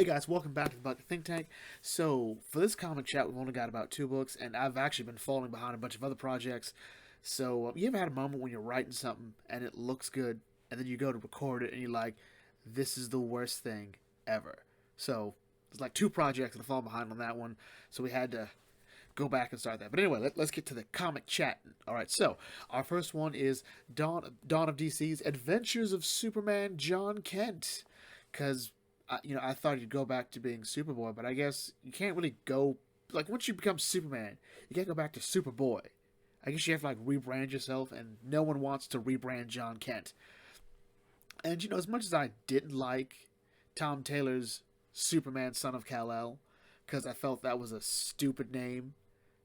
Hey guys, welcome back to the Bucket Think Tank. So, for this comic chat, we've only got about 2 books, and I've actually been falling behind a bunch of other projects. So, you ever had a moment when you're writing something and it looks good, and then you go to record it and you're like, this is the worst thing ever? So, there's like 2 projects and I fall behind on that one, so we had to go back and start that. But anyway, us get to the comic chat. Alright, so, our first one is Dawn of DC's Adventures of Superman Jon Kent. Because I thought you'd go back to being Superboy, but I guess you can't really go like once you become Superman, you can't go back to Superboy. I guess you have to like rebrand yourself, and no one wants to rebrand Jon Kent. And as much as I didn't like Tom Taylor's Superman, Son of Kal-El, because I felt that was a stupid name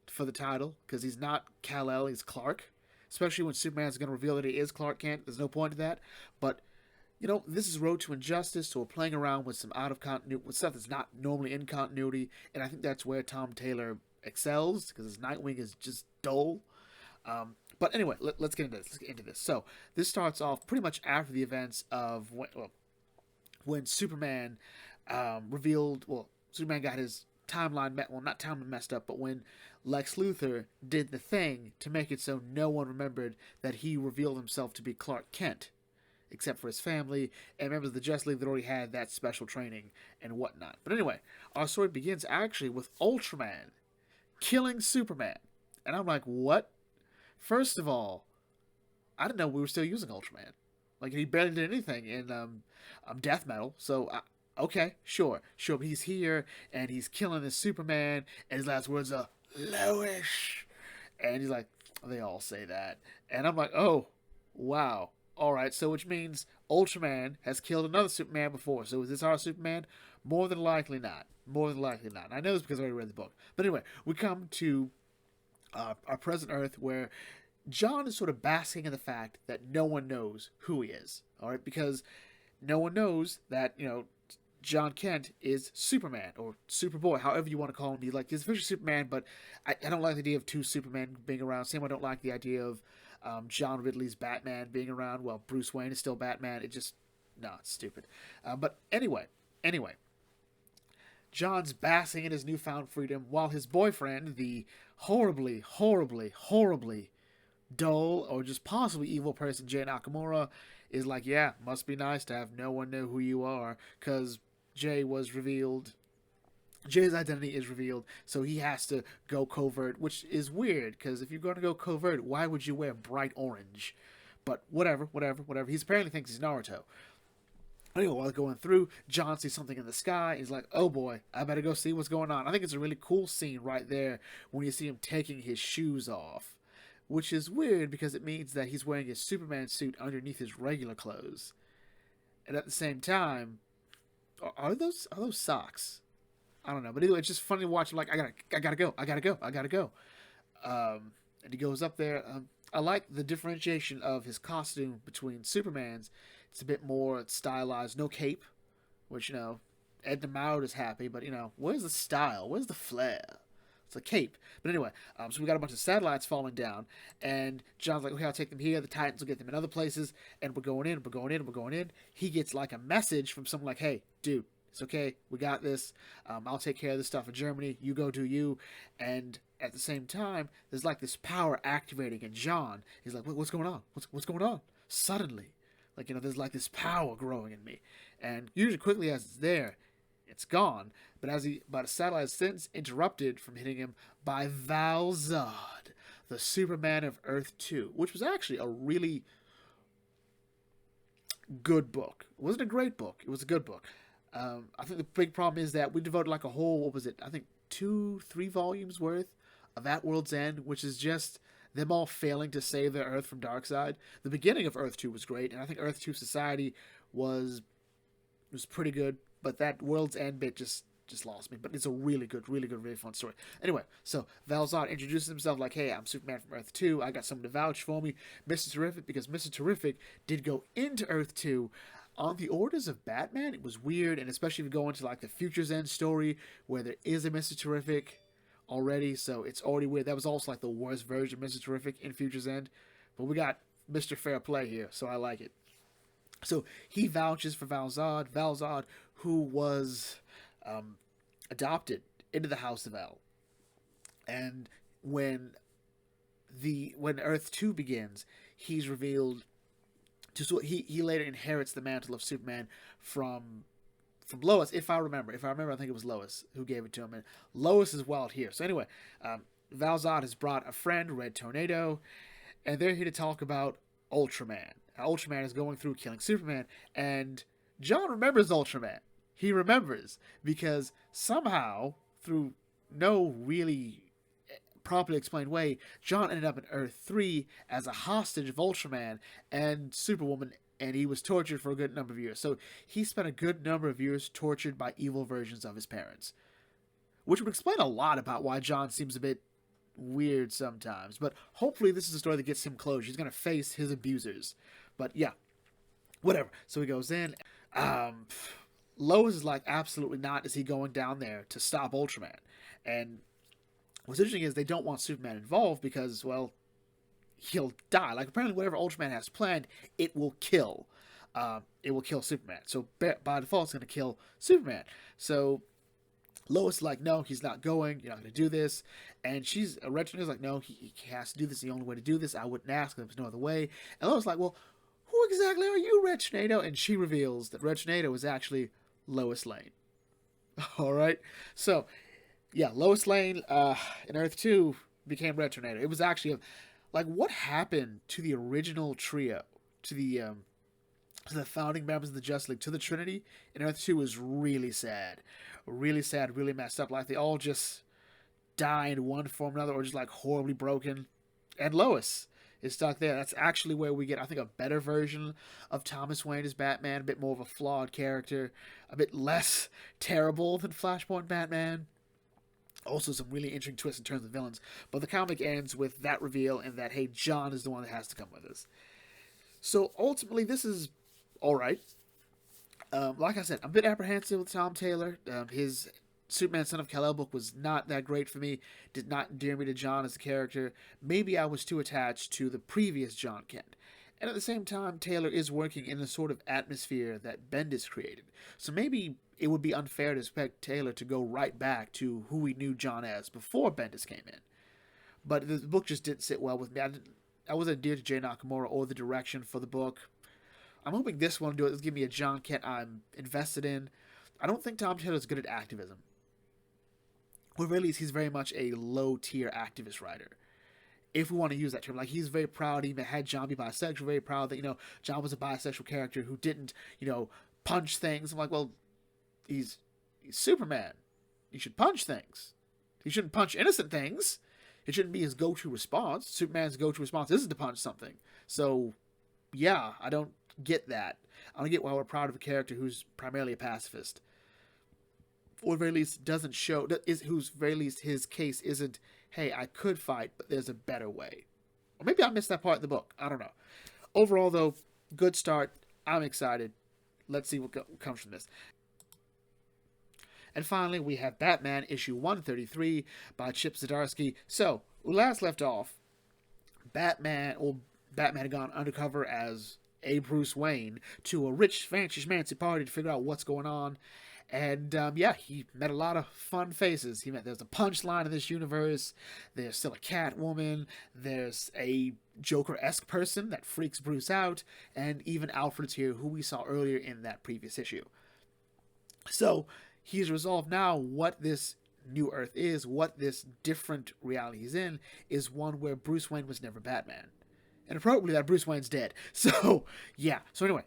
for the title, because he's not Kal-El, he's Clark. Especially when Superman's going to reveal that he is Clark Kent. There's no point to that. But this is Road to Injustice, so we're playing around with some out of continuity, with stuff that's not normally in continuity, and I think that's where Tom Taylor excels, because his Nightwing is just dull. But anyway, let's get into this. So this starts off pretty much after the events of when Superman revealed. Well, Superman got his timeline not timeline messed up, but when Lex Luthor did the thing to make it so no one remembered that he revealed himself to be Clark Kent, except for his family and members of the Justice League that already had that special training and whatnot. But anyway, our story begins actually with Ultraman killing Superman. And I'm like, what? First of all, I didn't know we were still using Ultraman. Like, he barely did anything in Death Metal. So, okay, sure. But he's here, and he's killing this Superman, and his last words are, Lois. And he's like, they all say that. And I'm like, oh, wow. Alright, so which means Ultraman has killed another Superman before. So is this our Superman? More than likely not. I know this because I already read the book. But anyway, we come to our present Earth where John is sort of basking in the fact that no one knows who he is. Alright, because no one knows that, Jon Kent is Superman, or Superboy, however you want to call him. He's like, he's officially Superman, but I don't like the idea of 2 Supermen being around. Same way I don't like the idea of John Ridley's Batman being around. Well, Bruce Wayne is still Batman. It's stupid. But anyway, John's basking in his newfound freedom while his boyfriend, the horribly dull or just possibly evil person, Jay Nakamura, is like, yeah, must be nice to have no one know who you are, because Jay's identity is revealed, so he has to go covert, which is weird, because if you're going to go covert, why would you wear bright orange? But whatever. He apparently thinks he's Naruto. Anyway, while going through, John sees something in the sky. He's like, oh boy, I better go see what's going on. I think it's a really cool scene right there when you see him taking his shoes off, which is weird because it means that he's wearing his Superman suit underneath his regular clothes. And at the same time, are those socks? I don't know, but anyway, it's just funny to watch. I'm like, I gotta go. And he goes up there. I like the differentiation of his costume between Superman's. It's a bit more stylized, no cape, which Ed DeMaud is happy, but where's the style? Where's the flair? It's a cape. But anyway, so we got a bunch of satellites falling down, and John's like, okay, I'll take them here. The Titans will get them in other places, and we're going in. He gets like a message from someone like, hey, dude, it's okay. We got this. I'll take care of this stuff in Germany. You go do you. And at the same time, there's like this power activating in John. He's like, what's going on? What's going on? Suddenly. Like, there's like this power growing in me. And usually quickly as it's there, it's gone. But a satellite is since interrupted from hitting him by Val-Zod, the Superman of Earth 2, which was actually a really good book. It wasn't a great book. It was a good book. I think the big problem is that we devoted like a whole, 2-3 volumes worth of At World's End, which is just them all failing to save their Earth from Darkseid. The beginning of Earth 2 was great, and I think Earth 2 Society was pretty good, but that World's End bit just lost me. But it's a really good, really fun story. Anyway, so Val-Zod introduces himself like, hey, I'm Superman from Earth 2. I got someone to vouch for me, Mr. Terrific, because Mr. Terrific did go into Earth 2 on the orders of Batman. It was weird, and especially if you go into like the Future's End story where there is a Mr. Terrific already, so it's already weird. That was also like the worst version of Mr. Terrific in Future's End, but we got Mr. Fair Play here, so I like it. So he vouches for Val-Zod, who was adopted into the House of El. And when when Earth 2 begins, he's revealed to, so he later inherits the mantle of Superman from Lois, if I remember. If I remember, I think it was Lois who gave it to him. And Lois is wild here. So anyway, Val-Zod has brought a friend, Red Tornado, and they're here to talk about Ultraman. Now, Ultraman is going through killing Superman, and Jon remembers Ultraman. He remembers because somehow, through no really properly explained way, Jon ended up in Earth 3 as a hostage of Ultraman and Superwoman, and he was tortured for a good number of years. So he spent a good number of years tortured by evil versions of his parents, which would explain a lot about why Jon seems a bit weird sometimes. But hopefully this is a story that gets him closure. He's going to face his abusers. But yeah, whatever. So he goes in. Lois is like, absolutely not is he going down there to stop Ultraman. And what's interesting is they don't want Superman involved because, well, he'll die. Like, apparently whatever Ultraman has planned, it will kill. It will kill Superman. So by default, it's going to kill Superman. So Lois is like, no, he's not going. You're not going to do this. And she's, Reginald's like, no, he has to do this. The only way to do this. I wouldn't ask. There's no other way. And Lois is like, well, who exactly are you, Red Tornado? And she reveals that Red Tornado is actually Lois Lane. All right. So, yeah, Lois Lane in Earth 2 became Red Tornado. It was actually like, what happened to the original trio, to the founding members of the Justice League, to the Trinity in Earth 2 was really sad, really messed up. Like, they all just died in one form or another, or just like horribly broken. And Lois is stuck there. That's actually where we get, I think, a better version of Thomas Wayne as Batman, a bit more of a flawed character, a bit less terrible than Flashpoint Batman. Also, some really interesting twists in terms of villains. But the comic ends with that reveal and that, hey, Jon is the one that has to come with us. So, ultimately, this is alright. Like I said, I'm a bit apprehensive with Tom Taylor. His Superman Son of Kal-El book was not that great for me. Did not endear me to Jon as a character. Maybe I was too attached to the previous Jon Kent. And at the same time, Taylor is working in the sort of atmosphere that Bendis created. So maybe it would be unfair to expect Taylor to go right back to who we knew Jon as before Bendis came in. But the book just didn't sit well with me. I wasn't endeared to Jay Nakamura or the direction for the book. I'm hoping this one will do it. It'll give me a Jon Kent I'm invested in. I don't think Tom Taylor is good at activism. Or really, he's very much a low-tier activist writer, if we want to use that term. Like, he's very proud he had Jon be bisexual, very proud that, Jon was a bisexual character who didn't, punch things. I'm like, well, he's Superman. He should punch things. He shouldn't punch innocent things. It shouldn't be his go-to response. Superman's go-to response isn't to punch something. So, yeah, I don't get that. I don't get why we're proud of a character who's primarily a pacifist. Or at very least doesn't show, whose very least his case isn't, hey, I could fight, but there's a better way. Or maybe I missed that part in the book. I don't know. Overall, though, good start. I'm excited. Let's see what comes from this. And finally, we have Batman issue 133 by Chip Zdarsky. So, we last left off, Batman had gone undercover as a Bruce Wayne to a rich, fancy party to figure out what's going on. And, he met a lot of fun faces. There's a punchline in this universe. There's still a Catwoman. There's a Joker-esque person that freaks Bruce out. And even Alfred's here, who we saw earlier in that previous issue. So, he's resolved now what this new Earth is, what this different reality he's in, is one where Bruce Wayne was never Batman. And appropriately, that Bruce Wayne's dead. So, yeah. So anyway.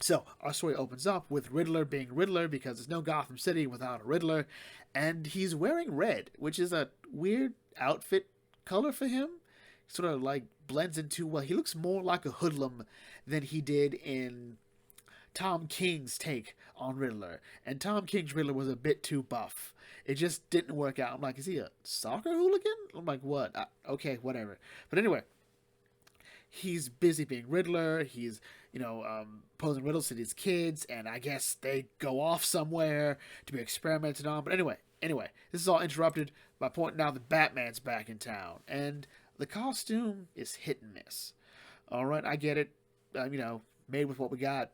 So, our story opens up with Riddler being Riddler because there's no Gotham City without a Riddler. And he's wearing red, which is a weird outfit color for him. Sort of like blends into, well, he looks more like a hoodlum than he did in Tom King's take on Riddler. And Tom King's Riddler was a bit too buff. It just didn't work out. I'm like, is he a soccer hooligan? I'm like, what? Okay, whatever. But anyway, he's busy being Riddler. He's, posing riddles to these kids, and I guess they go off somewhere to be experimented on. But anyway, this is all interrupted by pointing out that Batman's back in town, and the costume is hit and miss. All right, I get it. Made with what we got.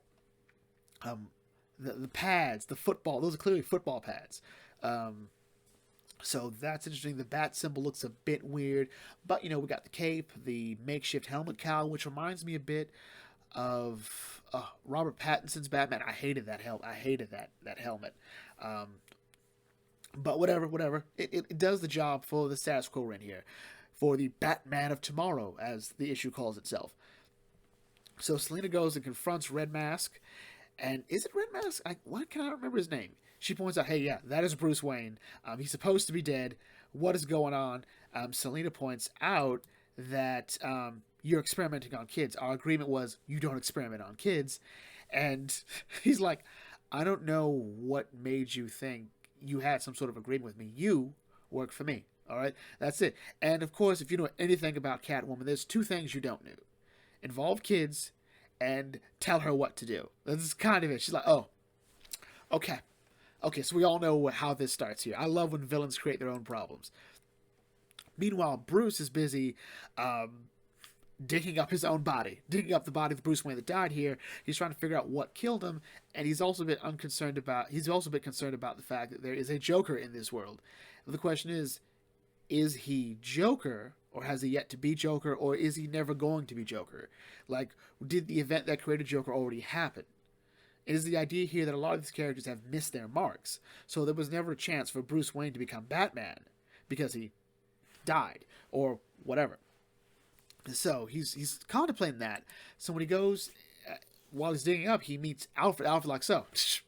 the pads, the football. Those are clearly football pads. Um, so that's interesting. The bat symbol looks a bit weird, but we got the cape, the makeshift helmet cowl, which reminds me a bit of Robert Pattinson's Batman. I hated that helmet. I hated that helmet. Um, but whatever. It does the job for the status quo we're in here, for the Batman of Tomorrow, as the issue calls itself. So Selina goes and confronts Red Mask, and is it Red Mask? Why can I remember his name? She points out, hey, yeah, that is Bruce Wayne. He's supposed to be dead. What is going on? Selina points out that you're experimenting on kids. Our agreement was you don't experiment on kids. And he's like, I don't know what made you think you had some sort of agreement with me. You work for me. All right? That's it. And, of course, if you know anything about Catwoman, there's two things you don't know. Involve kids and tell her what to do. That's kind of it. She's like, oh, okay. Okay, so we all know how this starts here. I love when villains create their own problems. Meanwhile, Bruce is busy digging up his own body, digging up the body of Bruce Wayne that died here. He's trying to figure out what killed him, and he's also a bit concerned about the fact that there is a Joker in this world. And the question is he Joker, or has he yet to be Joker, or is he never going to be Joker? Like, did the event that created Joker already happen? It is the idea here that a lot of these characters have missed their marks, so there was never a chance for Bruce Wayne to become Batman because he died or whatever. So he's contemplating that. So when he goes, while he's digging up, he meets Alfred. Alfred like, so this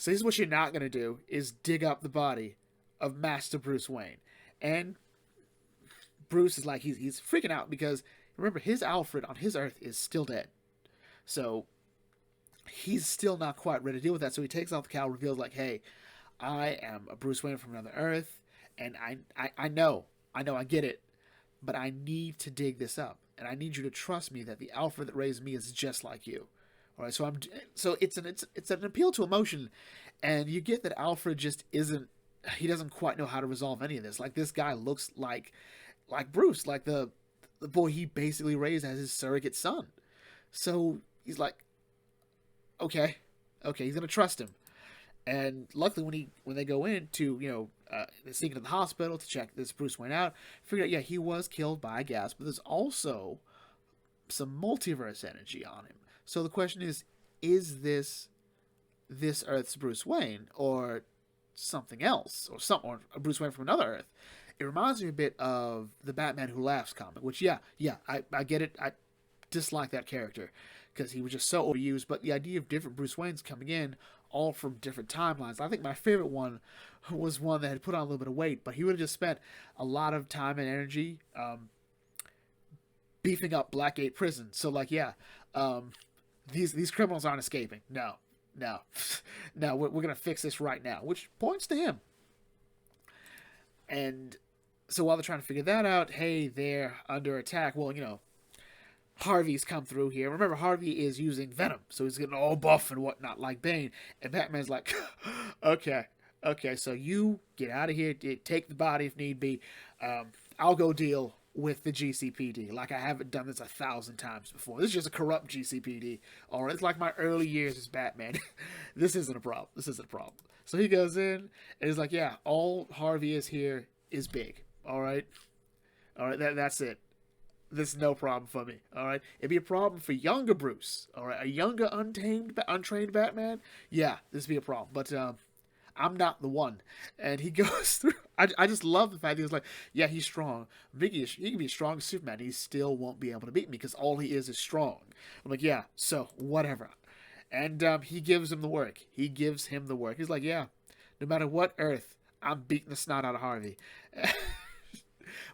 is what you're not gonna do, is dig up the body of Master Bruce Wayne. And Bruce is like, he's freaking out because remember, his Alfred on his Earth is still dead. So he's still not quite ready to deal with that. So he takes off the cowl, reveals like, hey, I am a Bruce Wayne from another Earth, and I know, I get it, but I need to dig this up, and I need you to trust me that the Alfred that raised me is just like you. All right, so it's an appeal to emotion, and you get that Alfred just isn't. He doesn't quite know how to resolve any of this. Like, this guy looks like Bruce, like the boy he basically raised as his surrogate son. So he's like, okay, he's gonna trust him. And luckily, when they go in to they sneak into the hospital to check this Bruce Wayne out, figure out he was killed by a gas, but there's also some multiverse energy on him. So the question is this Earth's Bruce Wayne or something else, or a Bruce Wayne from another Earth? It reminds me a bit of the Batman Who Laughs comic, which I get it. I dislike that character because he was just so overused. But the idea of different Bruce Waynes coming in, all from different timelines. I think my favorite one was one that had put on a little bit of weight, but he would have just spent a lot of time and energy beefing up Blackgate Prison. So these criminals aren't escaping. No, we're gonna fix this right now, which points to him. And so while they're trying to figure that out, hey, they're under attack. Well, Harvey's come through here. Remember, Harvey is using Venom, so he's getting all buff and whatnot like Bane. And Batman's like, okay, so you get out of here, take the body if need be. I'll go deal with the GCPD. Like, I haven't done this 1,000 times before. This is just a corrupt GCPD. All right, it's like my early years as Batman. This isn't a problem. So he goes in, and he's like, yeah, all Harvey is here is big. All right, that's it. This is no problem for me. All right, it'd be a problem for younger Bruce. All right, a younger, untrained Batman. Yeah, this would be a problem. But I'm not the one. And he goes through. I just love the fact that he's like, yeah, he's strong. He can be strong as Superman. He still won't be able to beat me because all he is strong. I'm like, yeah, so whatever. And he gives him the work. He's like, yeah, no matter what Earth, I'm beating the snot out of Harvey.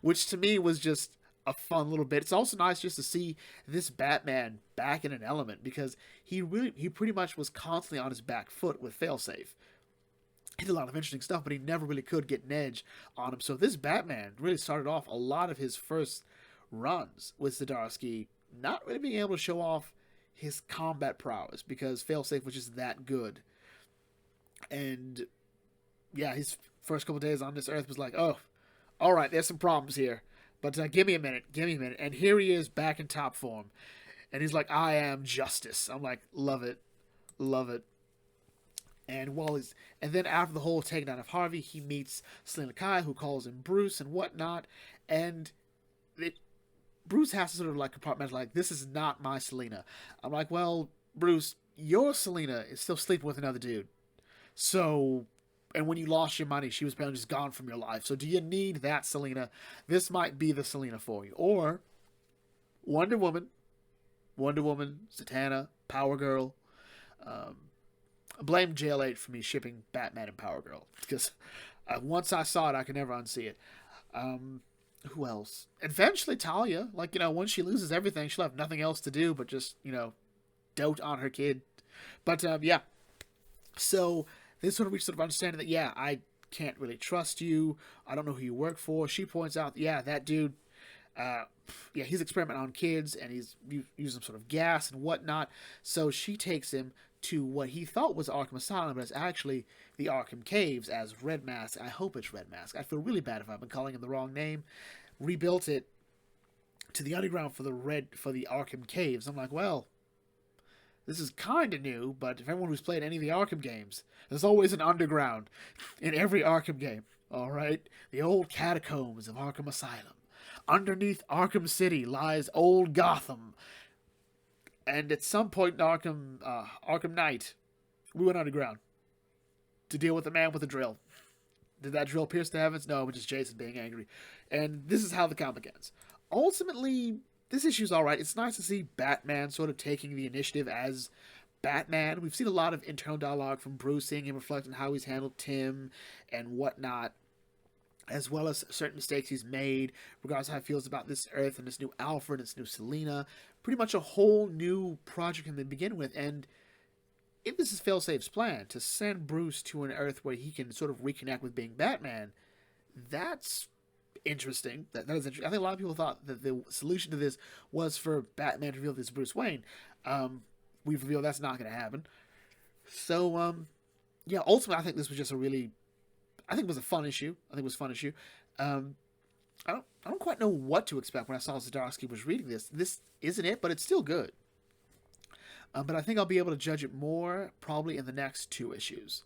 Which to me was just a fun little bit. It's also nice just to see this Batman back in an element because he pretty much was constantly on his back foot with Failsafe. He did a lot of interesting stuff, but he never really could get an edge on him. So this Batman really started off a lot of his first runs with Zdarsky not really being able to show off his combat prowess because Failsafe was just that good. And yeah, his first couple days on this Earth was like, oh, all right, there's some problems here. But give me a minute. And here he is back in top form. And he's like, I am justice. I'm like, love it. And and then after the whole takedown of Harvey, he meets Selena Kai, who calls him Bruce and whatnot. And it, Bruce has to sort of like compartmentalize, like, this is not my Selena. I'm like, well, Bruce, your Selena is still sleeping with another dude. So, and when you lost your money, she was apparently just gone from your life. So, do you need that Selena? This might be the Selena for you. Or Wonder Woman, Zatanna, Power Girl. Blame JL8 for me shipping Batman and Power Girl, because once I saw it, I could never unsee it. Who else? Eventually, Talia. Like, once she loses everything, she'll have nothing else to do but just, dote on her kid. But, yeah. So, this sort of we sort of understanding that, yeah, I can't really trust you. I don't know who you work for. She points out, yeah, that dude, he's experimenting on kids, and he's using some sort of gas and whatnot. So she takes him to what he thought was Arkham Asylum, but it's actually the Arkham Caves as Red Mask. I hope it's Red Mask. I feel really bad if I've been calling him the wrong name. Rebuilt it to the underground for the Arkham Caves. I'm like, well, this is kind of new, but if everyone who's played any of the Arkham games, there's always an underground in every Arkham game. All right, the old catacombs of Arkham Asylum. Underneath Arkham City lies old Gotham. And at some point in Arkham Knight, we went underground to deal with the man with the drill. Did that drill pierce the heavens? No, but just Jason being angry. And this is how the comic ends. Ultimately, this issue's alright. It's nice to see Batman sort of taking the initiative as Batman. We've seen a lot of internal dialogue from Bruce, seeing him reflect on how he's handled Tim and whatnot, as well as certain mistakes he's made, regardless of how he feels about this Earth and this new Alfred, this new Selena. Pretty much a whole new project from the begin with, and if this is Failsafe's plan, to send Bruce to an Earth where he can sort of reconnect with being Batman, that's interesting. That is interesting. I think a lot of people thought that the solution to this was for Batman to reveal this Bruce Wayne. We've revealed that's not going to happen. So, yeah, ultimately I think this was just I think it was a fun issue. I don't quite know what to expect when I saw Zdarsky was reading this. This isn't it, but it's still good. But I think I'll be able to judge it more probably in the next 2 issues.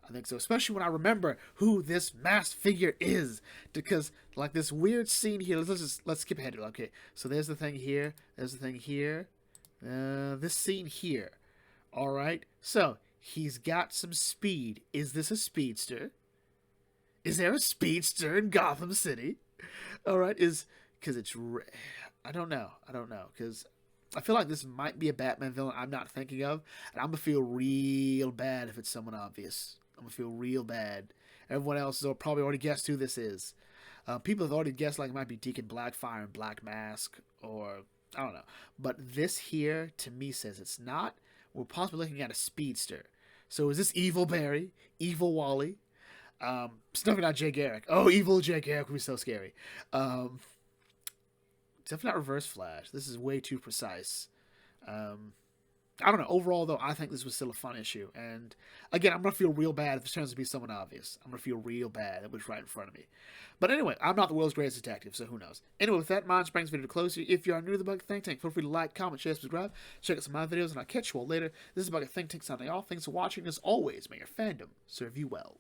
I think so, especially when I remember who this masked figure is. Because, like, this weird scene here, let's skip ahead. Okay, so there's the thing here, this scene here. Alright, so, he's got some speed. Is this a speedster? Is there a speedster in Gotham City? Alright, because it's... I don't know, because I feel like this might be a Batman villain I'm not thinking of, and I'm going to feel real bad if it's someone obvious. I'm going to feel real bad. Everyone else has probably already guessed who this is. People have already guessed, like, it might be Deacon Blackfire and Black Mask, or... I don't know. But this here, to me, says it's not. We're possibly looking at a speedster. So is this Evil Barry? Evil Wally? Definitely not Jay Garrick. Oh, evil Jay Garrick would be so scary. Definitely not Reverse Flash. This is way too precise. I don't know. Overall, though, I think this was still a fun issue. And, again, I'm going to feel real bad if it turns to be someone obvious. I'm going to feel real bad. It was right in front of me. But anyway, I'm not the world's greatest detective, so who knows. Anyway, with that in mind, brings the video to close here. If you are new to the Bucket Think Tank, feel free to like, comment, share, subscribe. Check out some of my videos, and I'll catch you all later. This is Bucket Think Tank signing off. Thanks for watching. As always, may your fandom serve you well.